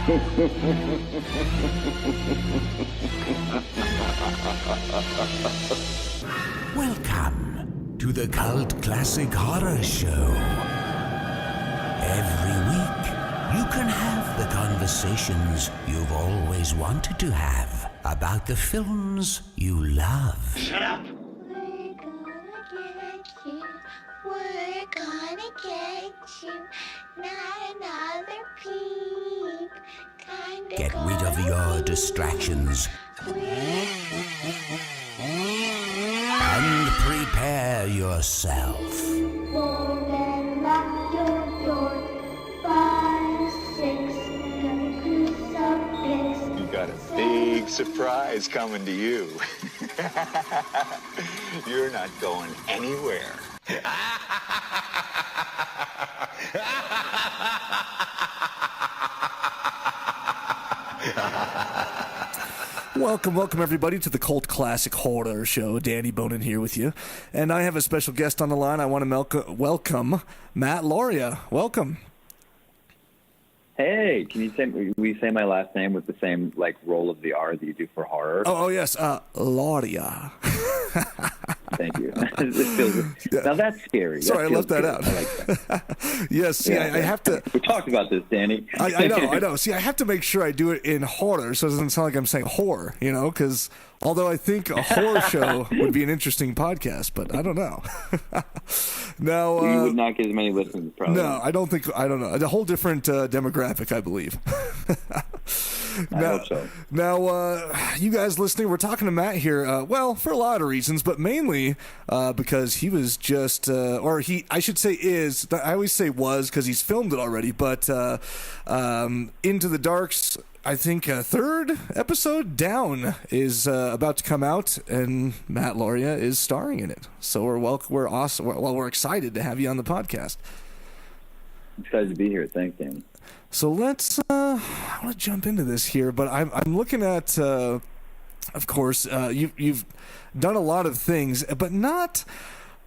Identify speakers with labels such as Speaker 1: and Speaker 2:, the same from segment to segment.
Speaker 1: Welcome to the Cult Classic Horror Show. Every week, you can have the conversations you've always wanted to have about the films you love.
Speaker 2: Shut up!
Speaker 3: We're gonna get you. Not another peep.
Speaker 1: Get rid of your distractions and prepare yourself.
Speaker 3: Then lock your door. 5, 6, crucifix.
Speaker 2: You got a big surprise coming to you. You're not going anywhere.
Speaker 4: Welcome everybody to the Cult Classic Horror Show. Danny Bonin here with you. And I have a special guest on the line. I want to welcome Matt Lauria. Welcome.
Speaker 5: Hey, can you say my last name with the same roll of the R that you do for horror?
Speaker 4: Oh yes, Lauria.
Speaker 5: Thank you. Now that's scary.
Speaker 4: Sorry, I left that out.
Speaker 5: I like that.
Speaker 4: Yes, see, I have to.
Speaker 5: We talked about this, Danny.
Speaker 4: I know. See, I have to make sure I do it in horror, so it doesn't sound like I'm saying horror, because although I think a horror show would be an interesting podcast, but I don't know. Now,
Speaker 5: you would not get as many listeners, probably.
Speaker 4: No, I don't know. A whole different demographic, I believe.
Speaker 5: I hope so.
Speaker 4: Now, you guys listening, we're talking to Matt here, for a lot of reasons, but mainly because he was just, I should say is, I always say was because he's filmed it already, but Into the Dark's, I think, third episode down is about to come out, and Matt Lauria is starring in it. So we're awesome. We're excited to have you on the podcast.
Speaker 5: Excited to be here. Thanks, Danny.
Speaker 4: So let's. I want to jump into this here, but I'm looking at. Of course, you've done a lot of things, but not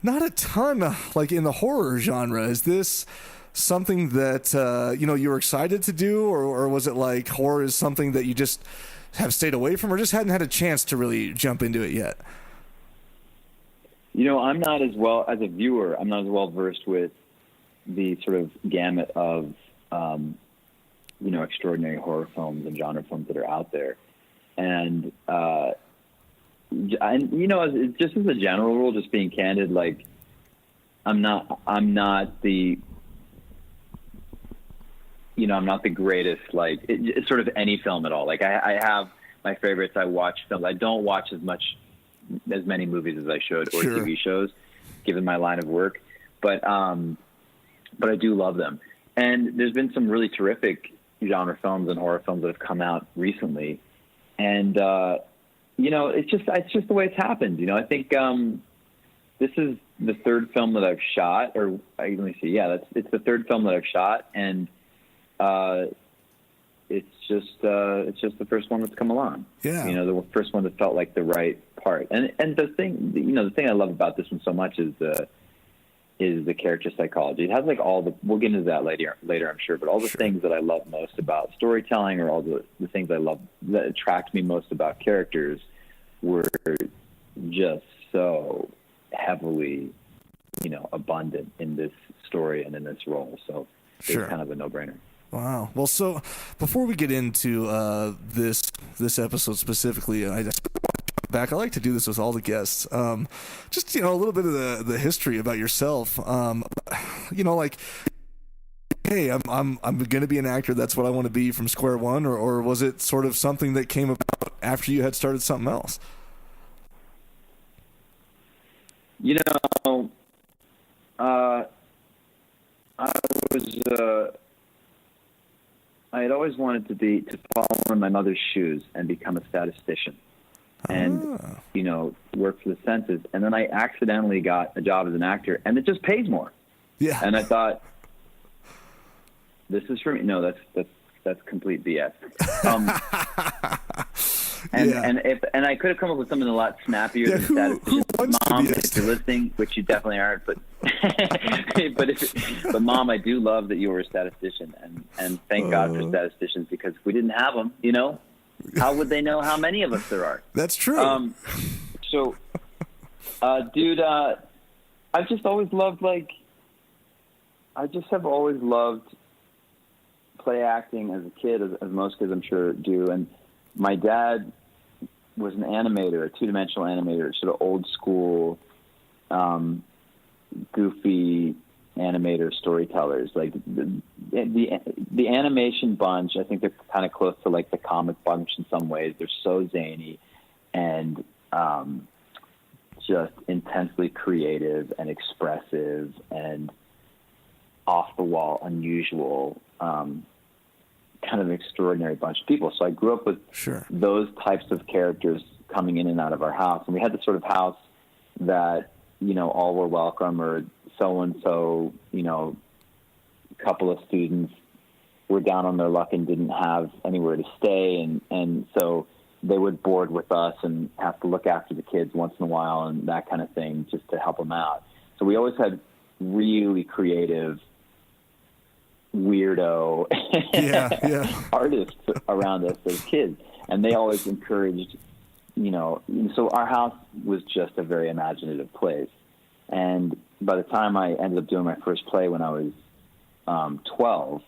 Speaker 4: a ton like in the horror genre. Is this something that you were excited to do, or was it like horror is something that you just have stayed away from, or just hadn't had a chance to really jump into it yet?
Speaker 5: I'm not as well as a viewer. I'm not as well versed with the sort of gamut of extraordinary horror films and genre films that are out there, and just as a general rule, just being candid, I'm not the I'm not the greatest, it's sort of any film at all. I have my favorites. I watch films. I don't watch as many movies as I should, or
Speaker 4: Sure.
Speaker 5: TV shows, given my line of work. But I do love them. And there's been some really terrific genre films and horror films that have come out recently. And, it's just the way it's happened. I think this is the third film that I've shot, or let me see. Yeah, it's the third film that I've shot. And, it's just the first one that's come along.
Speaker 4: Yeah.
Speaker 5: The first one that felt like the right part. And the thing I love about this one so much is the character psychology. It has we'll get into that later, I'm sure, but all the things that I love most about storytelling, or all the things I love that attract me most about characters, were just so heavily, abundant in this story and in this role. So
Speaker 4: Sure.
Speaker 5: It's kind of a no-brainer.
Speaker 4: Wow. Well, so before we get into this episode specifically, I just back. I like to do this with all the guests. Just a little bit of the history about yourself. Hey, I'm going to be an actor. That's what I want to be from square one, or was it sort of something that came about after you had started something else?
Speaker 5: I had always wanted to follow in my mother's shoes and become a statistician, and work for the census. And then I accidentally got a job as an actor, and it just pays more.
Speaker 4: Yeah.
Speaker 5: And I thought, this is for me. No, that's complete BS. And I could have come up with something a lot snappier than statistician. Mom, if you're listening, which you definitely aren't, but but Mom, I do love that you were a statistician, and thank God for statisticians, because if we didn't have them, how would they know how many of us there are?
Speaker 4: That's true.
Speaker 5: Dude, I've just always loved play acting as a kid, as most kids I'm sure do. And my dad was an animator, a two-dimensional animator, sort of old school, goofy animator storytellers. Like the animation bunch, I think they're kind of close to like the comic bunch in some ways. They're so zany and just intensely creative and expressive and off the wall, unusual, kind of an extraordinary bunch of people. So I grew up with those types of characters coming in and out of our house. And we had this sort of house that, all were welcome, or so-and-so, couple of students were down on their luck and didn't have anywhere to stay. And so they would board with us and have to look after the kids once in a while and that kind of thing, just to help them out. So we always had really creative, weirdo artists around us as kids, and they always encouraged, so our house was just a very imaginative place. And by the time I ended up doing my first play when I was 12,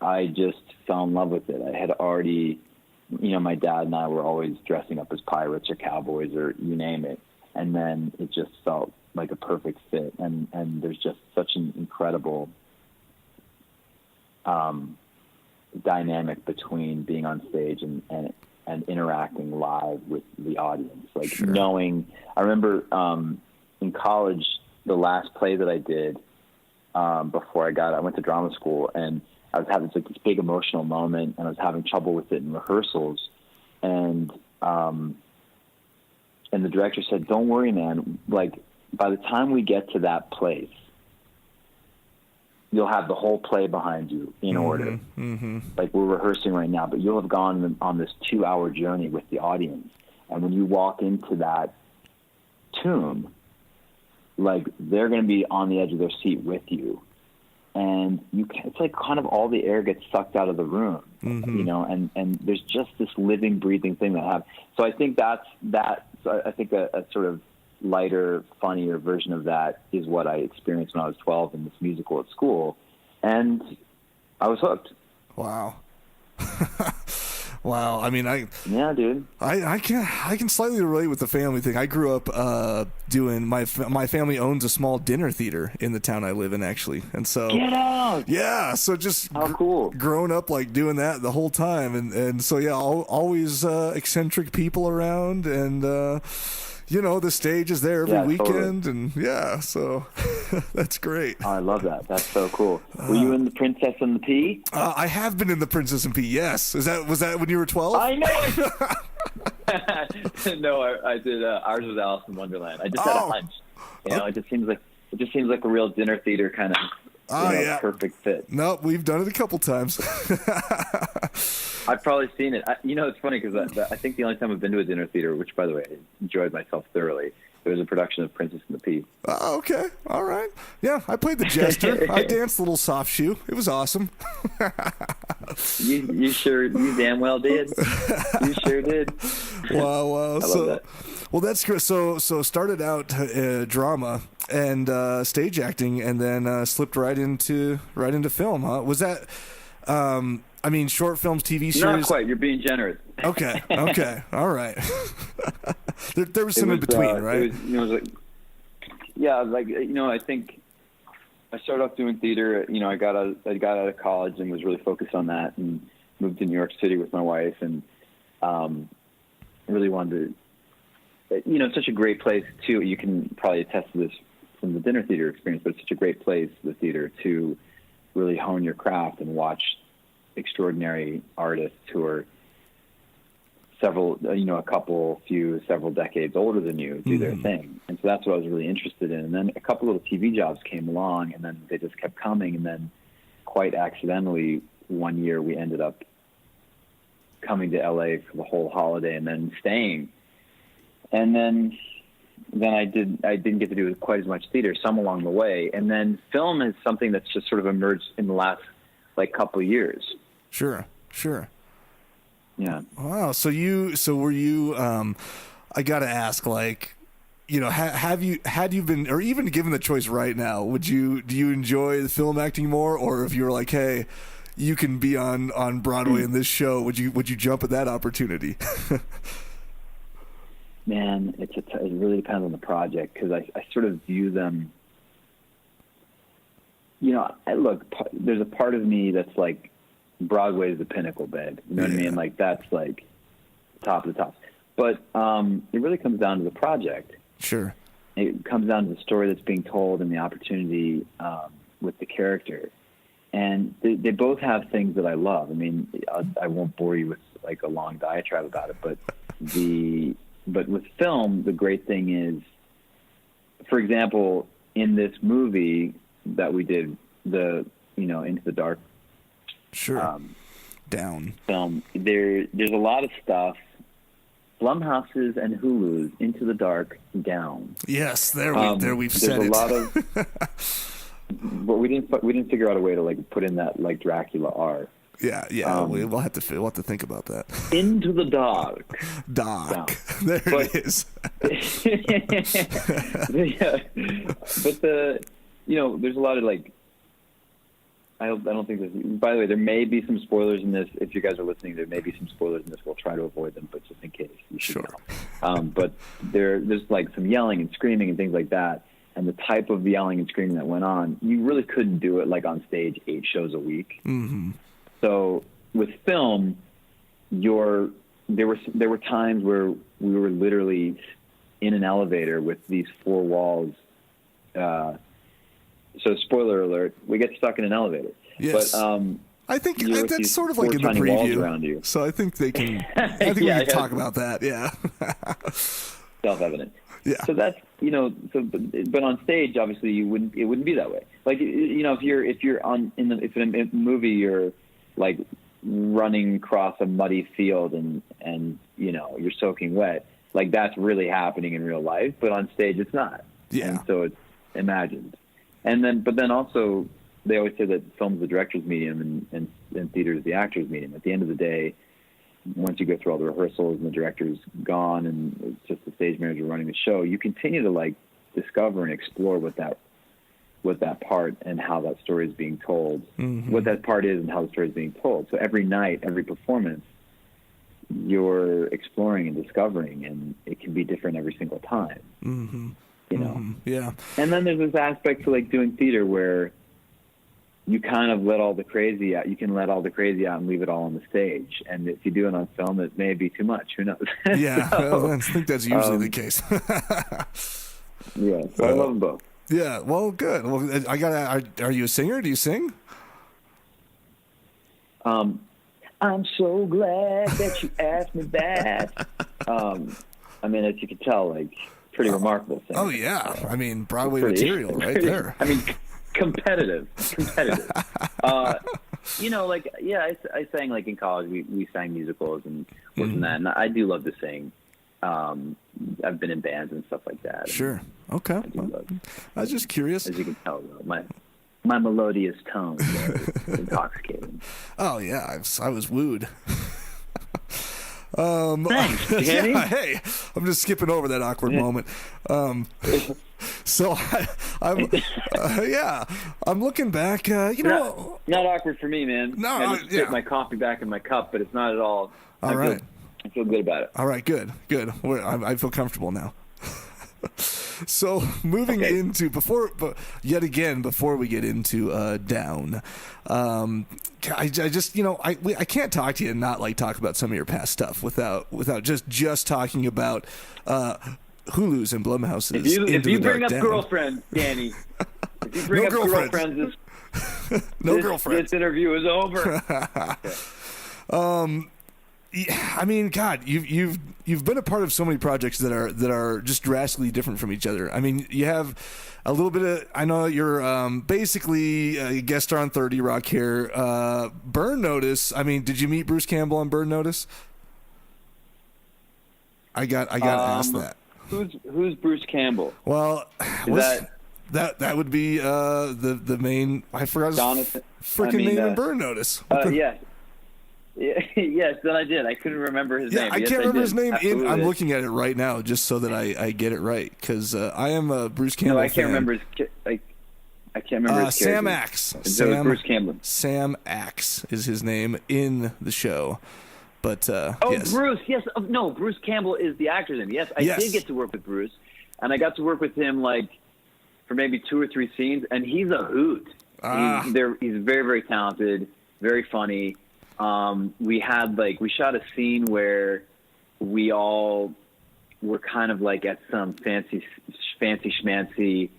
Speaker 5: I just fell in love with it. I had already, my dad and I were always dressing up as pirates or cowboys or you name it, and then it just felt like a perfect fit. And there's just such an incredible dynamic between being on stage and interacting live with the audience. Like knowing, I remember in college, the last play that I did before I went to drama school, and I was having this big emotional moment, and I was having trouble with it in rehearsals, and the director said, "Don't worry, man. Like by the time we get to that place, you'll have the whole play behind you in order. Mm-hmm. Like we're rehearsing right now, but you'll have gone on this 2-hour journey with the audience. And when you walk into that tomb, like they're going to be on the edge of their seat with you. And it's like kind of all the air gets sucked out of the room, and there's just this living, breathing thing that happens. So I think so I think a sort of lighter, funnier version of that is what I experienced when I was 12 in this musical at school, and I was hooked.
Speaker 4: Wow. Wow. I mean,
Speaker 5: dude.
Speaker 4: I can slightly relate with the family thing. I grew up doing my family owns a small dinner theater in the town I live in, actually, and so
Speaker 5: get out.
Speaker 4: Yeah, so just
Speaker 5: cool.
Speaker 4: Grown up like doing that the whole time, and so always eccentric people around, and the stage is there every weekend, totally. And so that's great.
Speaker 5: Oh, I love that. That's so cool. Were you in The Princess and the Pea?
Speaker 4: I have been in The Princess and Pea, yes. Was that when you were 12?
Speaker 5: I know it. No, I did. Ours was Alice in Wonderland. I just had a hunch. It just seems like a real dinner theater kind of perfect fit.
Speaker 4: No, we've done it a couple times.
Speaker 5: I've probably seen it. It's funny because I think the only time I've been to a dinner theater, which, by the way, I enjoyed myself thoroughly, it was a production of Princess and the Pea.
Speaker 4: Oh, okay. All right. Yeah, I played the jester. I danced a little soft shoe. It was awesome.
Speaker 5: You damn well did. You sure did.
Speaker 4: Wow.
Speaker 5: I love that.
Speaker 4: Well, that's good. So started out drama and stage acting, and then slipped right into film, huh? Was that... short films, TV series?
Speaker 5: Not quite. You're being generous.
Speaker 4: Okay. All right. there was some in between, right?
Speaker 5: I think I started off doing theater. I got out of college and was really focused on that, and moved to New York City with my wife, and really wanted to. It's such a great place too. You can probably attest to this from the dinner theater experience, but it's such a great place, the theater, to really hone your craft and watch extraordinary artists who are several decades older than you do their thing. And so that's what I was really interested in. And then a couple little TV jobs came along, and then they just kept coming. And then quite accidentally, one year we ended up coming to LA for the whole holiday and then staying. And then I didn't get to do quite as much theater, some along the way. And then film is something that's just sort of emerged in the last like couple of years.
Speaker 4: Sure.
Speaker 5: Yeah.
Speaker 4: Wow. So were you, I got to ask, like, you know, had you been, or even given the choice right now, do you enjoy the film acting more? Or if you were like, hey, you can be on Broadway in this show, would you jump at that opportunity?
Speaker 5: Man, it really depends on the project, because I sort of view them, you know, there's a part of me that's like, Broadway is the pinnacle, babe. You know what I mean? Like, that's like top of the top. But it really comes down to the project.
Speaker 4: Sure.
Speaker 5: It comes down to the story that's being told and the opportunity with the character. And they both have things that I love. I mean, I won't bore you with like a long diatribe about it, but with film, the great thing is, for example, in this movie that we did, Into the Dark,
Speaker 4: sure, Down
Speaker 5: film, there's a lot of stuff. Blumhouse's and Hulu's Into the Dark, Down.
Speaker 4: Yes, we've said
Speaker 5: there's
Speaker 4: it.
Speaker 5: A lot of, but we didn't figure out a way to like put in that like Dracula R.
Speaker 4: Yeah. We'll have to think about that.
Speaker 5: Into the Dark.
Speaker 4: Down. There it is.
Speaker 5: Yeah, but there's a lot of like. I don't think there's. By the way, there may be some spoilers in this. If you guys are listening, there may be some spoilers in this. We'll try to avoid them, but just in case, you should know. But there's like some yelling and screaming and things like that. And the type of yelling and screaming that went on, you really couldn't do it like on stage 8 shows a week.
Speaker 4: Mm-hmm.
Speaker 5: So with film, there were times where we were literally in an elevator with these 4 walls. So spoiler alert, we get stuck in an elevator.
Speaker 4: Yes.
Speaker 5: But
Speaker 4: I think that's sort of like in the preview.
Speaker 5: Around you.
Speaker 4: So I think they can. I think we can talk about that. Yeah.
Speaker 5: Self-evident.
Speaker 4: Yeah.
Speaker 5: So that's but on stage, obviously, it wouldn't be that way. Like, you know, if you're in a movie, you're like running across a muddy field and you know you're soaking wet. Like, that's really happening in real life, but on stage it's not.
Speaker 4: Yeah.
Speaker 5: And so it's imagined. But then also, they always say that film's the director's medium and theater is the actor's medium. At the end of the day, once you go through all the rehearsals and the director's gone and it's just the stage manager running the show, you continue to like discover and explore what that part and how that story is being told, what that part is and how the story is being told. So every night, every performance, you're exploring and discovering, and it can be different every single time.
Speaker 4: Mm-hmm.
Speaker 5: You know?
Speaker 4: Yeah.
Speaker 5: And then there's this aspect to like doing theater where you kind of let all the crazy out. You can let all the crazy out and leave it all on the stage. And if you do it on film, it may be too much. Who knows?
Speaker 4: Yeah, well, I think that's usually the case.
Speaker 5: Yeah, so I love them both.
Speaker 4: Yeah, well, good. Well, are you a singer? Do you sing?
Speaker 5: I'm so glad that you asked me that. I mean, as you can tell, like, pretty remarkable singer.
Speaker 4: Oh, yeah. I mean, Broadway material right there.
Speaker 5: I mean, competitive. You know, like, yeah, I sang, like, in college, we sang musicals and this and that, and I do love to sing. I've been in bands and stuff like that.
Speaker 4: Sure. Okay. I was just curious.
Speaker 5: As you can tell, my melodious tone is intoxicating.
Speaker 4: Oh, yeah, I was wooed.
Speaker 5: Thanks, Danny.
Speaker 4: Yeah, hey, I'm just skipping over that awkward moment. So I'm looking back. You know,
Speaker 5: not awkward for me, man.
Speaker 4: No,
Speaker 5: I just put my coffee back in my cup, but it's not at all.
Speaker 4: All right.
Speaker 5: I feel good about it.
Speaker 4: All right, good. I feel comfortable now. So moving into before we get into Down, I just I can't talk to you and not like talk about some of your past stuff without just talking about Hulu's and Blumhouse's.
Speaker 5: If you bring up
Speaker 4: Down.
Speaker 5: girlfriends, Danny, if you bring up girlfriends,
Speaker 4: girlfriends.
Speaker 5: This interview is over.
Speaker 4: Yeah, I mean, God, you've been a part of so many projects that are just drastically different from each other. I mean, you have a little bit of. I know you're basically a guest star on 30 Rock here. Burn Notice. I mean, did you meet Bruce Campbell on Burn Notice? I got asked that.
Speaker 5: Who's Bruce Campbell?
Speaker 4: Well, that would be the main. I forgot his freaking name in Burn Notice.
Speaker 5: Yes. Yes, then I did. I couldn't remember his name.
Speaker 4: I can't remember his name. I'm looking at it right now just so that I get it right, because I am a Bruce Campbell
Speaker 5: I can't
Speaker 4: fan.
Speaker 5: remember his. I can't remember his character.
Speaker 4: Sam Axe.
Speaker 5: Bruce Campbell.
Speaker 4: Sam Axe is his name in the show. But yes.
Speaker 5: Bruce. Yes. No, Bruce Campbell is the actor's name. Yes, I did get to work with Bruce, and I got to work with him for maybe 2 or 3 scenes, and he's a hoot. He's very, very talented, very funny. We shot a scene where we all were kind of at some fancy schmancy,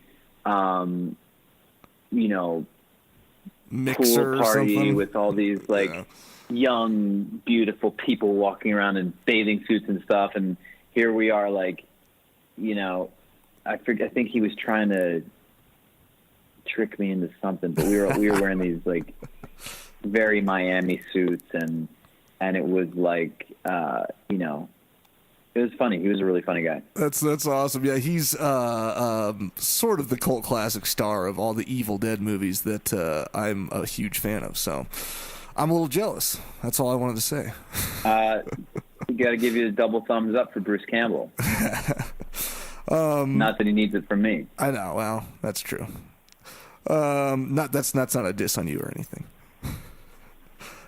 Speaker 4: mixer
Speaker 5: pool party
Speaker 4: or
Speaker 5: with all these young, beautiful people walking around in bathing suits and stuff. And here we are, I think he was trying to trick me into something, but we were wearing these very Miami suits, and it was it was funny. He was a really funny guy.
Speaker 4: That's awesome. Yeah, he's sort of the cult classic star of all the Evil Dead movies that I'm a huge fan of. So I'm a little jealous. That's all I wanted to say.
Speaker 5: You got to give you a double thumbs up for Bruce Campbell. Not that he needs it from me.
Speaker 4: I know. Well, that's true. That's not a diss on you or anything.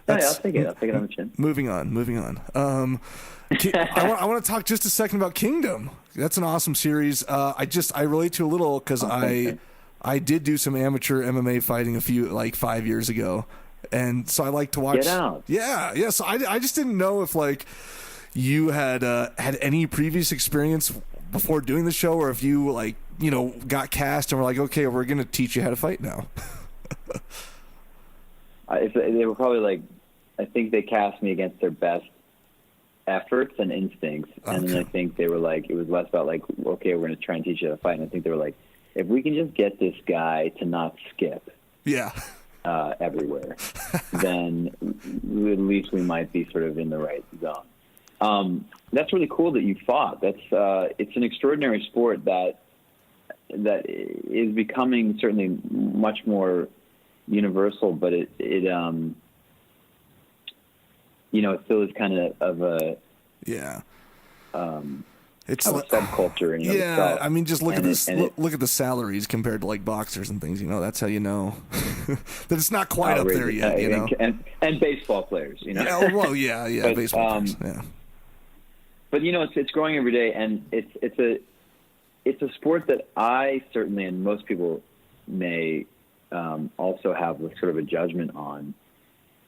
Speaker 5: I'll take it. I'll take it on the chin.
Speaker 4: Moving on. I want to talk just a second about Kingdom. That's an awesome series. I relate to a little because I did do some amateur MMA fighting a few 5 years ago, and so I like to watch.
Speaker 5: Get out.
Speaker 4: Yeah. So I just didn't know if you had any previous experience before doing the show, or if you got cast and were okay, we're going to teach you how to fight now.
Speaker 5: They were probably I think they cast me against their best efforts and instincts, and then I think they were it was less about okay, we're going to try and teach you how to fight, and I think they were if we can just get this guy to not skip everywhere, then at least we might be sort of in the right zone. That's really cool that you fought. That's it's an extraordinary sport that is becoming certainly much more universal, but it still is kind of a
Speaker 4: it's
Speaker 5: a subculture in itself.
Speaker 4: I mean, just look at this. Look at the salaries compared to boxers and things. That's how you know that it's not quite up there yet.
Speaker 5: And baseball players.
Speaker 4: Yeah, well, but, baseball players. Yeah.
Speaker 5: But it's growing every day, and it's a sport that I certainly, and most people may also have sort of a judgment on.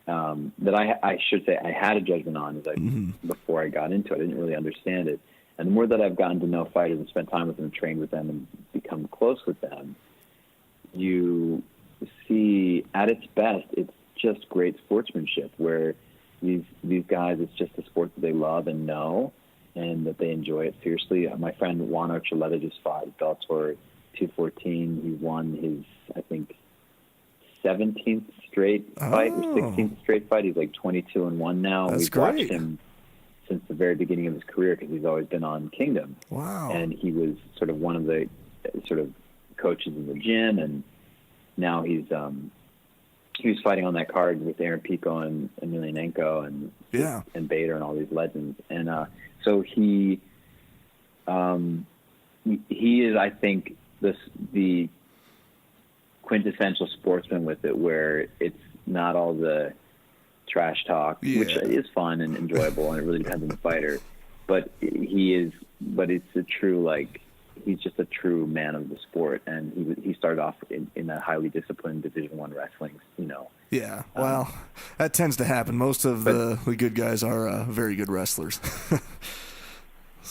Speaker 5: That I should say I had a judgment on before I got into it. I didn't really understand it. And the more that I've gotten to know fighters and spent time with them, trained with them, and become close with them, you see at its best, it's just great sportsmanship where these guys, it's just a sport that they love and know, and that they enjoy it fiercely. My friend Juan Archuleta just fought at Bellator 214. He won his, I think, 17th straight fight or 16th straight fight. He's 22-1 now. We've watched him since the very beginning of his career because he's always been on Kingdom.
Speaker 4: Wow.
Speaker 5: And he was sort of one of the sort of coaches in the gym, and now he was fighting on that card with Aaron Pico and Emelianenko and Bader and all these legends. And so he is, I think, the quintessential sportsman with it, where it's not all the trash talk, which is fun and enjoyable, and it really depends on the fighter. But it's a true, he's just a true man of the sport, and he started off in that highly disciplined Division I wrestling,
Speaker 4: Yeah, well, that tends to happen. Most of the good guys are very good wrestlers.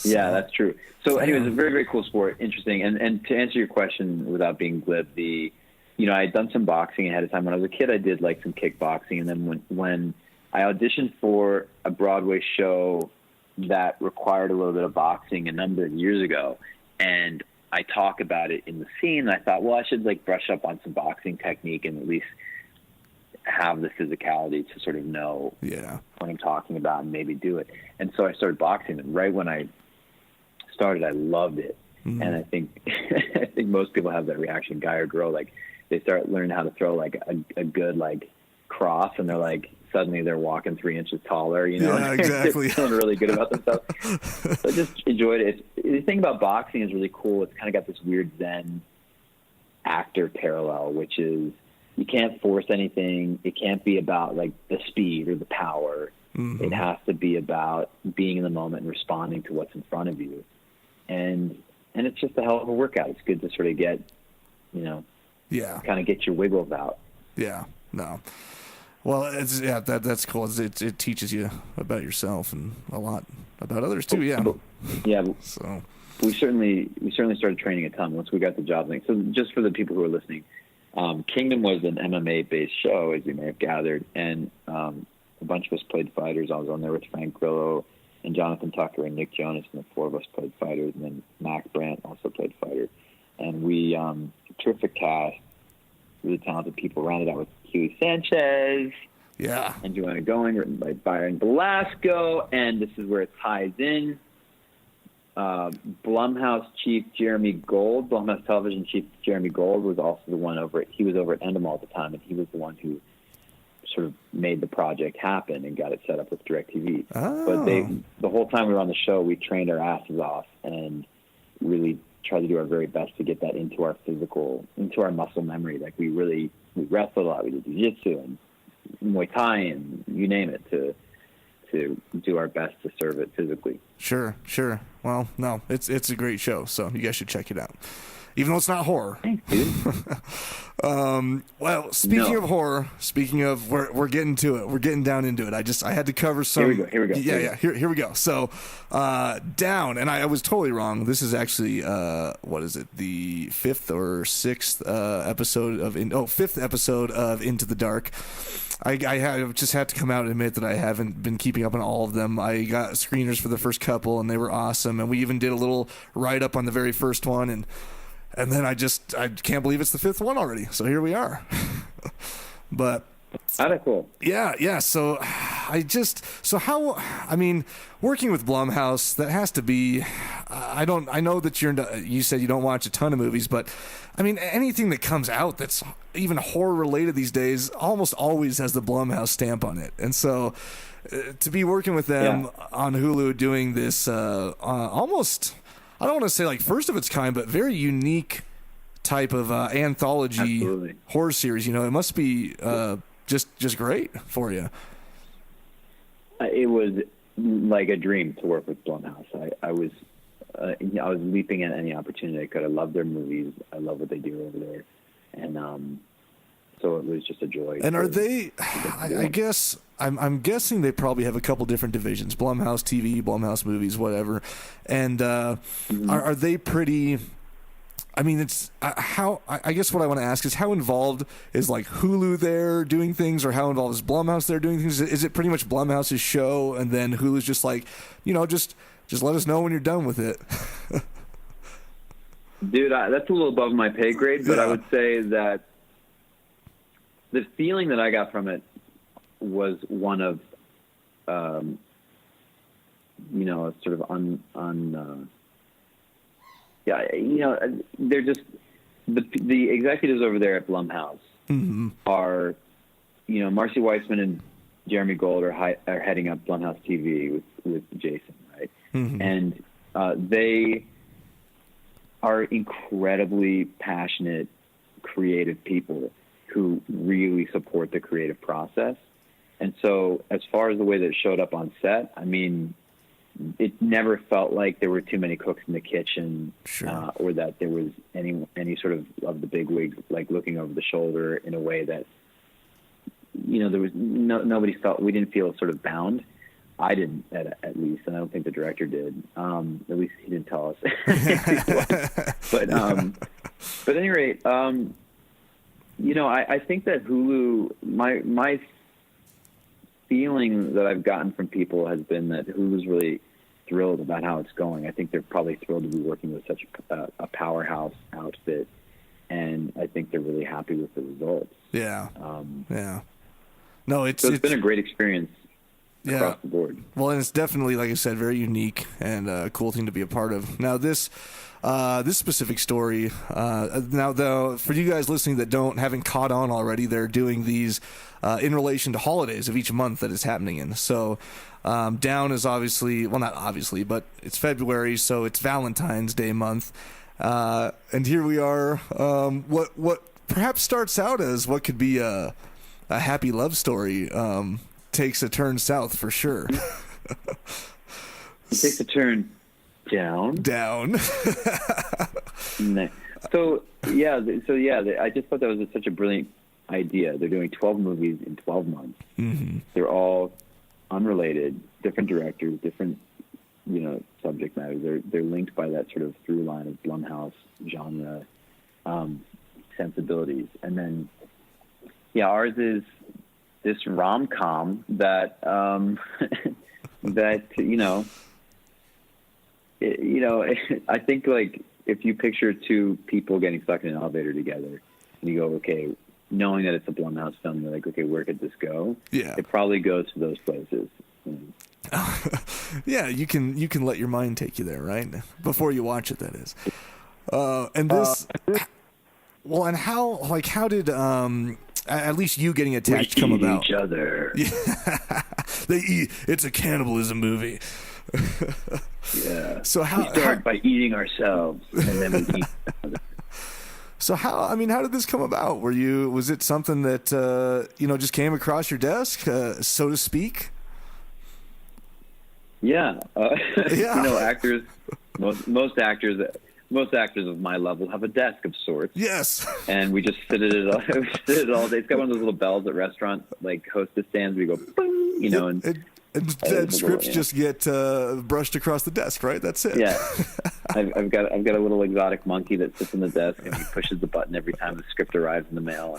Speaker 5: Yeah, that's true. So anyway, it's a very, very cool sport, interesting. And to answer your question without being glib, I had done some boxing ahead of time. When I was a kid, I did some kickboxing, and then when I auditioned for a Broadway show that required a little bit of boxing a number of years ago, and I talk about it in the scene. I thought, well, I should like brush up on some boxing technique and at least have the physicality to sort of know what I'm talking about and maybe do it. And so I started boxing, and right when I started, I loved it. Mm-hmm. And I think I think most people have that reaction, guy or girl, like they start learning how to throw like a good like cross, and they're like suddenly they're walking 3 inches taller, you know.
Speaker 4: Yeah, exactly.
Speaker 5: They're feeling really good about themselves. So I just enjoyed it. The thing about boxing is really cool. It's kind of got this weird Zen actor parallel, which is you can't force anything. It can't be about like the speed or the power. Mm-hmm. It has to be about being in the moment and responding to what's in front of you. And it's just a hell of a workout. It's good to sort of get, you know, kind of get your wiggles out.
Speaker 4: Yeah, no. Well, that's cool. It teaches you about yourself and a lot about others too. Yeah.
Speaker 5: So we certainly started training a ton once we got the job thing. So just for the people who are listening, Kingdom was an MMA based show, as you may have gathered, and a bunch of us played fighters. I was on there with Frank Grillo and Jonathan Tucker and Nick Jonas, and the four of us played fighters, and then Mac Brandt also played fighter. And we, terrific cast, really talented people, rounded out with Huey Sanchez, and Joanna Going, written by Byron Belasco, and this is where it ties in. Blumhouse chief Jeremy Gold, Blumhouse television chief Jeremy Gold was also the one he was over at Endemol at the time, and he was the one who sort of made the project happen and got it set up with DirecTV. But the whole time we were on the show, we trained our asses off and really tried to do our very best to get that into our muscle memory. Like we wrestled a lot, we did jiu-jitsu and Muay Thai and you name it to do our best to serve it physically.
Speaker 4: Sure. Well, no, it's a great show, so you guys should check it out. Even though it's not horror.
Speaker 5: Thanks, dude.
Speaker 4: Well, speaking of horror, we're getting to it. We're getting down into it. I had to cover some.
Speaker 5: Here we go.
Speaker 4: Here we go. So, Down, and I was totally wrong. This is actually, what is it? The fifth episode of Into the Dark. I just had to come out and admit that I haven't been keeping up on all of them. I got screeners for the first couple, and they were awesome. And we even did a little write-up on the very first one, and then I can't believe it's the fifth one already. So here we are. But
Speaker 5: kind of cool.
Speaker 4: Yeah. So working with Blumhouse, that has to be. I know that you said you don't watch a ton of movies, but I mean anything that comes out that's even horror related these days almost always has the Blumhouse stamp on it, and so. To be working with them on Hulu doing this almost, I don't want to say like first of its kind, but very unique type of anthology horror series. You know, it must be just great for you.
Speaker 5: It was like a dream to work with Blumhouse. I was leaping at any opportunity I could. I love their movies. I love what they do over there, and so it was just a joy.
Speaker 4: And are they? I guess I'm guessing they probably have a couple different divisions: Blumhouse TV, Blumhouse Movies, whatever. And are they pretty? I mean, it's how. I guess what I want to ask is how involved is like Hulu there doing things, or how involved is Blumhouse there doing things? Is it pretty much Blumhouse's show, and then Hulu's just like, just let us know when you're done with it?
Speaker 5: Dude, that's a little above my pay grade, but I would say that the feeling that I got from it was one of, sort of they're just the executives over there at Blumhouse are, Marcy Weissman and Jeremy Gold are heading up Blumhouse TV with Jason, right? Mm-hmm. And they are incredibly passionate, creative people who really support the creative process. And so as far as the way that it showed up on set, I mean, it never felt like there were too many cooks in the kitchen, or that there was any sort of the bigwigs like looking over the shoulder in a way that, there was nobody felt, we didn't feel sort of bound. I didn't, at least, and I don't think the director did. At least he didn't tell us. But at any rate, I think that Hulu, my feeling that I've gotten from people has been that who's really thrilled about how it's going. I think they're probably thrilled to be working with such a powerhouse outfit, and I think they're really happy with the results.
Speaker 4: Yeah. Yeah. No, it's
Speaker 5: been a great experience
Speaker 4: yeah.
Speaker 5: across the board.
Speaker 4: Well, and it's definitely, like I said, very unique and a cool thing to be a part of. Now, this specific story, now, though, for you guys listening that haven't caught on already, they're doing these in relation to holidays of each month that it's happening in. So Down is obviously, well, not obviously, but it's February, so it's Valentine's Day month. And here we are, what perhaps starts out as what could be a happy love story takes a turn south for sure.
Speaker 5: It takes a turn down. So I just thought that was such a brilliant idea. They're doing 12 movies in 12 months.
Speaker 4: Mm-hmm.
Speaker 5: They're all unrelated, different directors, different subject matter. They're linked by that sort of through line of Blumhouse genre sensibilities. And then ours is this rom-com that I think, like, if you picture two people getting stuck in an elevator together and you go, okay, knowing that it's a Blumhouse film, you're like, okay, where could this go?
Speaker 4: Yeah.
Speaker 5: It probably goes to those places.
Speaker 4: Yeah, you can let your mind take you there, right? Before you watch it, that is. And this, well, and how did at least you getting attacked come about?
Speaker 5: Each other.
Speaker 4: Yeah. It's a cannibalism movie.
Speaker 5: Yeah.
Speaker 4: So
Speaker 5: we start by eating ourselves, and then we eat each other.
Speaker 4: So how did this come about? Was it something that just came across your desk, so to speak?
Speaker 5: Yeah.
Speaker 4: Yeah.
Speaker 5: Actors, most actors of my level have a desk of sorts.
Speaker 4: Yes.
Speaker 5: And we just sit at it all day. It's got one of those little bells at restaurant, like hostess stands. We go, boing,
Speaker 4: and scripts just get brushed across the desk, right? That's it.
Speaker 5: Yeah. I've got a little exotic monkey that sits on the desk and he pushes the button every time the script arrives in the mail.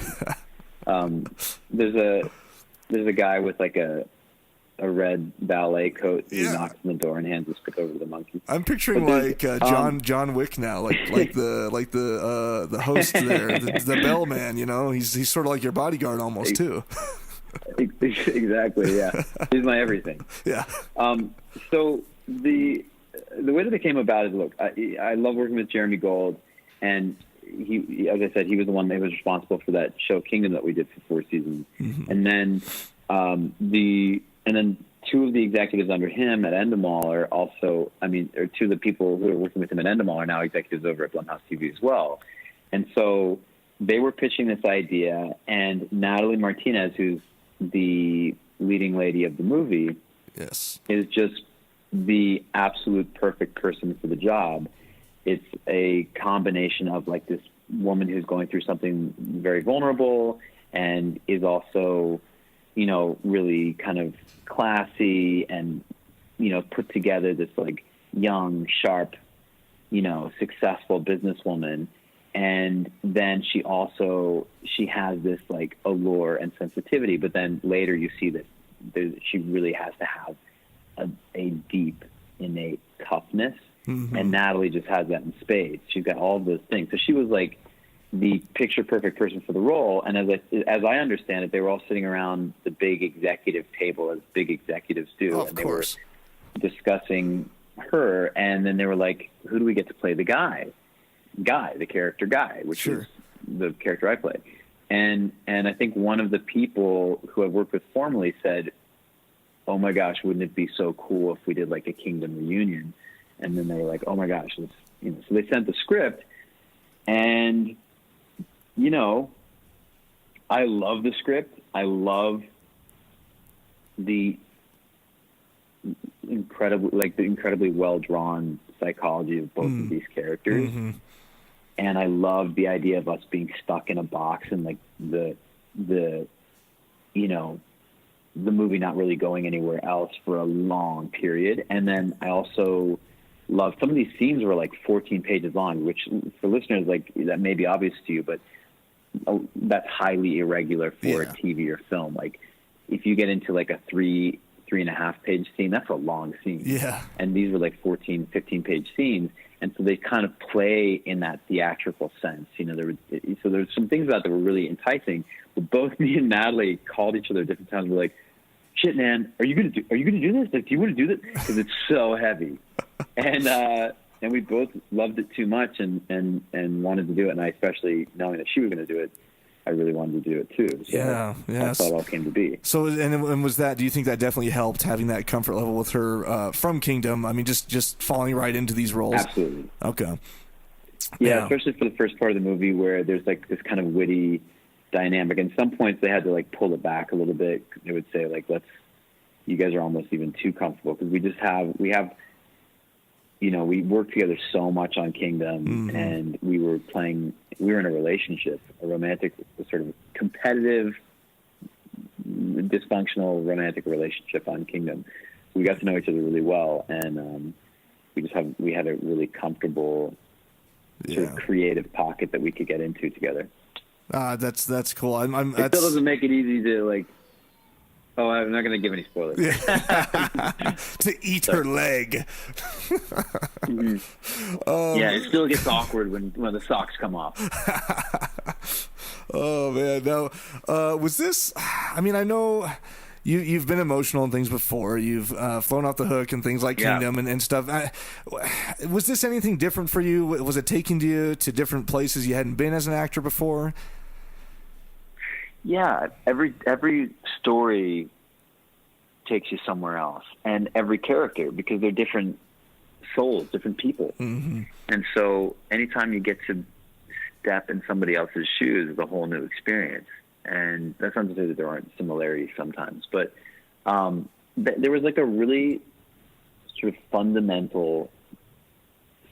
Speaker 5: And, there's a guy with like a red ballet coat who knocks on the door and hands the script over to the monkey.
Speaker 4: I'm picturing John Wick now, like the host there, the bellman. He's sort of like your bodyguard almost too.
Speaker 5: Exactly. Yeah, he's my everything.
Speaker 4: Yeah.
Speaker 5: So the way that it came about is, look, I love working with Jeremy Gold, and he, as I said, he was the one that was responsible for that show Kingdom that we did for 4 seasons,
Speaker 4: mm-hmm.
Speaker 5: and then two of the executives under him at Endemol are also, or two of the people who are working with him at Endemol are now executives over at Blumhouse TV as well, and so they were pitching this idea, and Natalie Martinez, who's the leading lady of the movie,
Speaker 4: yes,
Speaker 5: is just the absolute perfect person for the job. It's a combination of like this woman who's going through something very vulnerable and is also, really kind of classy and, put together this like young, sharp, successful businesswoman. And then she has this like allure and sensitivity, but then later you see that she really has to have a deep, innate toughness. Mm-hmm. And Natalie just has that in spades. She's got all of those things. So she was like the picture perfect person for the role. And as I understand it, they were all sitting around the big executive table, as big executives do.
Speaker 4: Of course.
Speaker 5: They were discussing her, and then they were like, who do we get to play the guy, the character Guy, which is the character I play. And I think one of the people who I've worked with formerly said, oh my gosh, wouldn't it be so cool if we did like a Kingdom reunion? And then they were like, oh my gosh, so they sent the script, and I love the script. I love the incredibly well drawn psychology of both of these characters. Mm-hmm. And I love the idea of us being stuck in a box and like the movie not really going anywhere else for a long period. And then I also love some of these scenes were like 14 pages long, which for listeners, like that may be obvious to you, but that's highly irregular for a TV or film. Like if you get into like a 3.5 page scene, that's a long scene.
Speaker 4: Yeah.
Speaker 5: And these were like 14, 15 page scenes. And so they kind of play in that theatrical sense. You know, so there's some things about that were really enticing. But both me and Natalie called each other at different times. We're like, "Shit, man, are you gonna do this? Like, do you want to do this? Because it's so heavy." And we both loved it too much and wanted to do it. And I, especially knowing that she was going to do it, I really wanted to do it too. So
Speaker 4: Yeah.
Speaker 5: that's how it all came to be.
Speaker 4: So, and was that? Do you think that definitely helped, having that comfort level with her from Kingdom? I mean, just falling right into these roles.
Speaker 5: Absolutely.
Speaker 4: Okay.
Speaker 5: Yeah, especially for the first part of the movie where there's like this kind of witty dynamic. And some points they had to like pull it back a little bit. They would say like, you guys are almost even too comfortable, because we have, you know, we worked together so much on Kingdom, and we were in a relationship, a romantic, sort of competitive, dysfunctional romantic relationship on Kingdom. We got to know each other really well, and we had a really comfortable sort of creative pocket that we could get into together.
Speaker 4: That's cool.
Speaker 5: It still doesn't make it easy to like. Oh, I'm not going to give any spoilers.
Speaker 4: To eat her leg.
Speaker 5: Yeah, it still gets awkward when the socks come off.
Speaker 4: Oh man, no. Was this? I mean, I know you've been emotional and things before. You've flown off the hook and things like Kingdom and stuff. Was this anything different for you? Was it taking you to different places you hadn't been as an actor before?
Speaker 5: Yeah, every story takes you somewhere else, and every character, because they're different souls, different people. And so anytime you get to step in somebody else's shoes, is a whole new experience. And that's not to say that there aren't similarities sometimes, but there was like a really sort of fundamental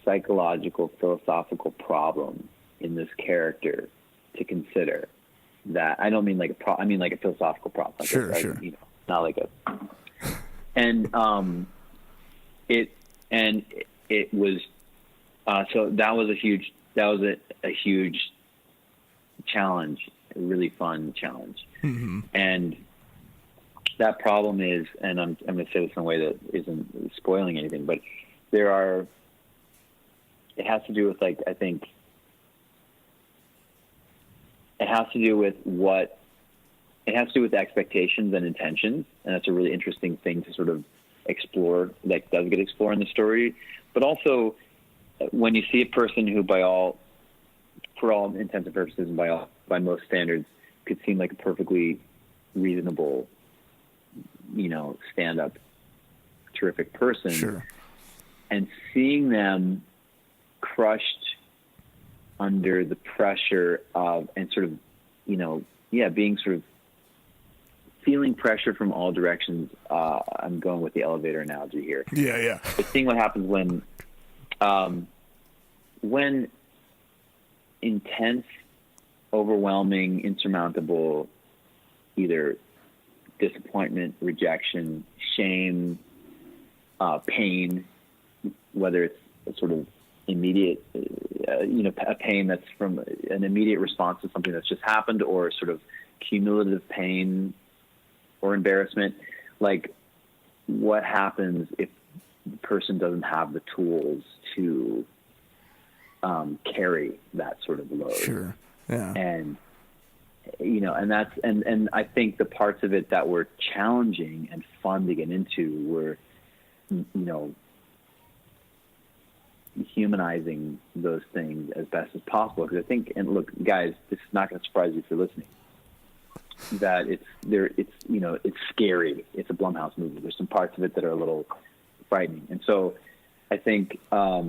Speaker 5: psychological, philosophical problem in this character to consider. That I don't mean like I mean like a philosophical problem. Like
Speaker 4: sure.
Speaker 5: You know, not like a. And it was so that was a huge challenge, a really fun challenge. And that problem is, and I'm going to say this in a way that isn't spoiling anything, but it has to do with, like, I think it has to do with expectations and intentions. And that's a really interesting thing to sort of explore, that does get explored in the story. But also when you see a person who for all intents and purposes and by most standards could seem like a perfectly reasonable, you know, stand-up, terrific person.
Speaker 4: Sure.
Speaker 5: And seeing them crushed under the pressure of, and sort of, you know, being sort of feeling pressure from all directions. I'm going with the elevator analogy here.
Speaker 4: Yeah.
Speaker 5: But seeing what happens when intense, overwhelming, insurmountable, either disappointment, rejection, shame, pain, whether it's a sort of immediate, a pain that's from an immediate response to something that's just happened, or sort of cumulative pain or embarrassment. Like, what happens if the person doesn't have the tools to carry that sort of load?
Speaker 4: Sure. Yeah.
Speaker 5: And, you know, and that's, and I think the parts of it that were challenging and fun to get into were, you know, humanizing those things as best as possible. Because I think, and look, guys, this is not going to surprise you if you're listening, that it's scary. It's a Blumhouse movie. There's some parts of it that are a little frightening. And so I think, I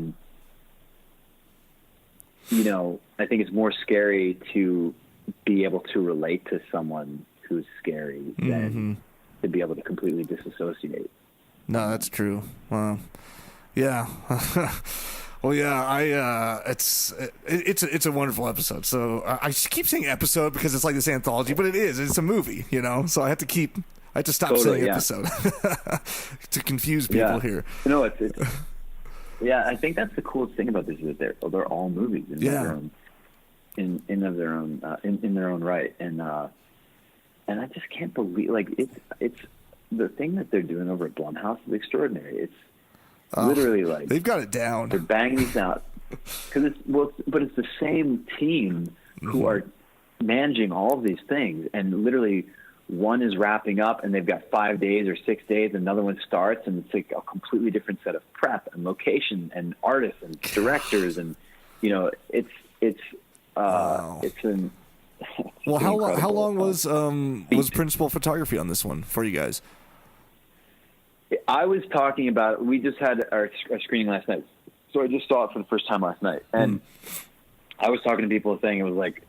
Speaker 5: think it's more scary to be able to relate to someone who's scary than to be able to completely disassociate.
Speaker 4: No, that's true. Wow. Yeah. Well, yeah, it's a wonderful episode. So I keep saying episode because it's like this anthology, but it's a movie, you know. So I have to stop saying episode to confuse people here.
Speaker 5: No, it's yeah. I think that's the coolest thing about this is that they're all movies in their own right, and and I just can't believe, like, it's the thing that they're doing over at Blumhouse is extraordinary. It's literally like
Speaker 4: they've got it down.
Speaker 5: They're banging these out because but it's the same team who are managing all of these things, and literally one is wrapping up and they've got 5 days or 6 days, another one starts, and it's like a completely different set of prep and location and artists and directors, and
Speaker 4: well, how long was principal photography on this one for you guys?
Speaker 5: I was talking about, we just had our screening last night, so I just saw it for the first time last night, and I was talking to people saying it was like,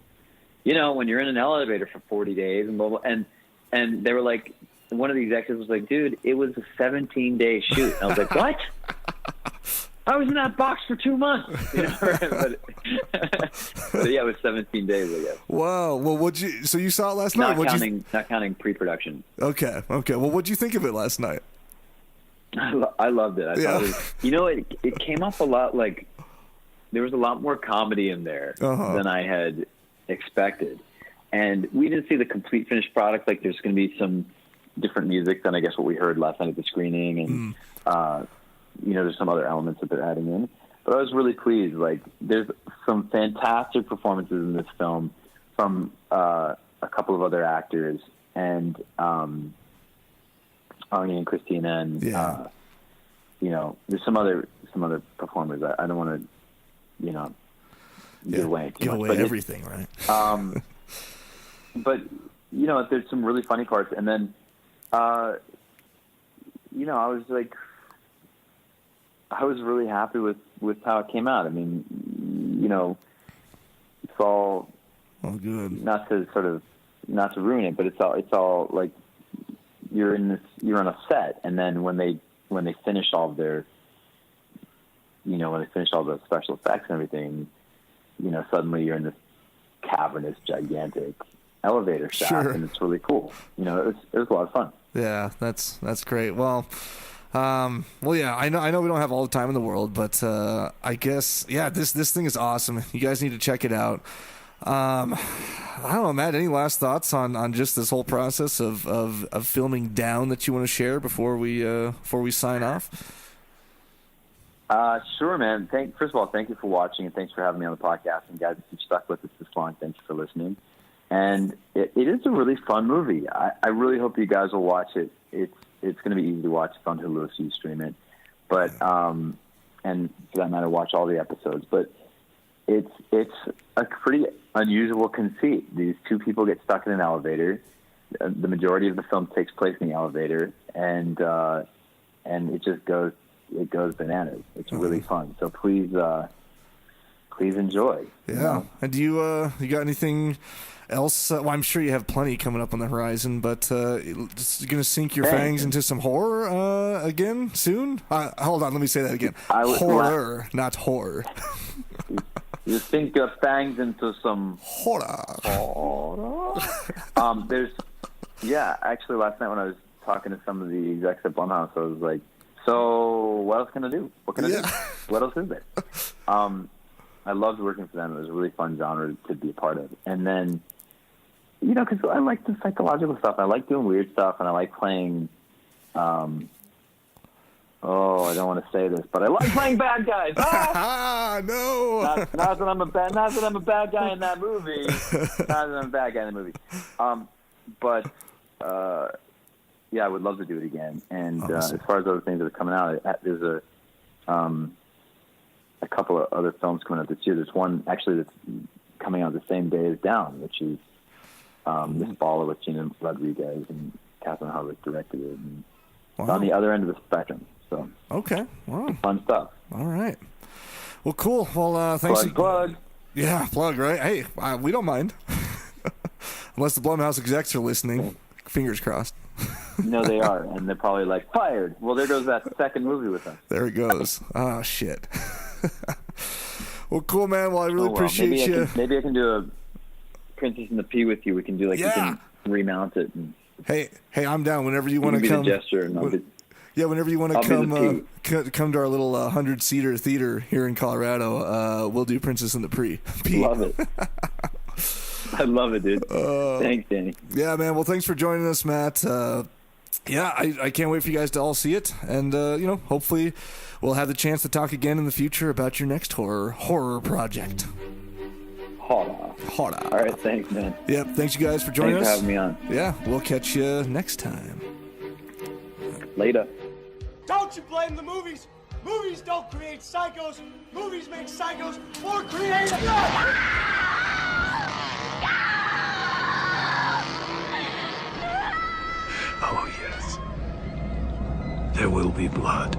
Speaker 5: when you're in an elevator for 40 days and blah, blah, and they were like, one of the executives was like, dude, it was a 17-day shoot. And I was like, what? I was in that box for 2 months. But yeah, it was 17 days, I guess.
Speaker 4: Wow. Well, so you saw it last night?
Speaker 5: Not counting pre-production.
Speaker 4: Okay. Well, what'd you think of it last night?
Speaker 5: I loved it. I thought it came off a lot, like, there was a lot more comedy in there than I had expected. And we didn't see the complete finished product. Like, there's going to be some different music than I guess what we heard last night at the screening, and there's some other elements that they're adding in. But I was really pleased. Like, there's some fantastic performances in this film from a couple of other actors, and Arnie and Christina, and there's some other performers. I don't want to give away
Speaker 4: everything, right?
Speaker 5: But there's some really funny parts, and then I was like, I was really happy with how it came out. I mean, it's all
Speaker 4: good.
Speaker 5: Not to ruin it, but it's all like you're on a set, and then when they finish all of their, when they finish all the special effects and everything, suddenly you're in this cavernous, gigantic elevator shaft, and it's really cool. It was a lot of fun.
Speaker 4: Yeah, that's great. Well, yeah, I know we don't have all the time in the world, but I guess this thing is awesome. You guys need to check it out. I don't know, Matt, any last thoughts on just this whole process of filming Down that you want to share before we sign off?
Speaker 5: Sure, man. First of all, thank you for watching, and thanks for having me on the podcast. And guys, if you've stuck with us this long, thanks for listening. And it is a really fun movie. I really hope you guys will watch it. It's going to be easy to watch. It's on Hulu, so you stream it. But and for that matter, watch all the episodes. But it's a pretty unusual conceit. These two people get stuck in an elevator. The majority of the film takes place in the elevator, and it just goes bananas. It's really fun. So please enjoy.
Speaker 4: Yeah. And do you got anything else? Well, I'm sure you have plenty coming up on the horizon, but just gonna sink your fangs into some horror again soon? Hold on, let me say that again. Horror, not horror.
Speaker 5: You sink your fangs into some
Speaker 4: horror.
Speaker 5: Actually, last night when I was talking to some of the execs at Blumhouse, I was like, so what else can I do? What can I do? What else is there? I loved working for them. It was a really fun genre to be a part of. And then, because I like the psychological stuff. I like doing weird stuff, and I like playing, I don't want to say this, but I like playing bad guys.
Speaker 4: No!
Speaker 5: Not that I'm a bad guy in that movie. I would love to do it again. And
Speaker 4: awesome.
Speaker 5: As far as other things that are coming out, there's a couple of other films coming out this year. There's one actually that's coming out the same day as Down, which is this Baller with Gina Rodriguez, and Catherine Harvick directed it. And it's on the other end of the spectrum. So
Speaker 4: okay, wow,
Speaker 5: fun stuff.
Speaker 4: All right. Well, cool. Well, thanks.
Speaker 5: Plug.
Speaker 4: Yeah, plug. Right. Hey, we don't mind, unless the Blumhouse execs are listening. Fingers crossed.
Speaker 5: No, they are, and they're probably like, fired. Well, there goes that second movie with them.
Speaker 4: There it goes. Oh, shit. Well, cool, man. Well, I really appreciate you.
Speaker 5: Maybe I can do a Princess and the Pea with you. We can do we can remount it. And
Speaker 4: hey, I'm down whenever you want to come.
Speaker 5: The gesture, and
Speaker 4: whenever you want to come to our little 100-seater theater here in Colorado, we'll do Princess and the Pea.
Speaker 5: Love it. I love it, dude. Thanks, Danny.
Speaker 4: Yeah, man. Well, thanks for joining us, Matt. Yeah, I can't wait for you guys to all see it. And, hopefully we'll have the chance to talk again in the future about your next horror project.
Speaker 5: Horror. All right, thanks, man.
Speaker 4: Yep, thanks you guys for joining us.
Speaker 5: Thanks for having me on.
Speaker 4: Yeah, we'll catch you next time.
Speaker 5: Later.
Speaker 6: Don't you blame the movies. Movies don't create psychos. Movies make psychos more creative.
Speaker 7: Oh, yes. There will be blood.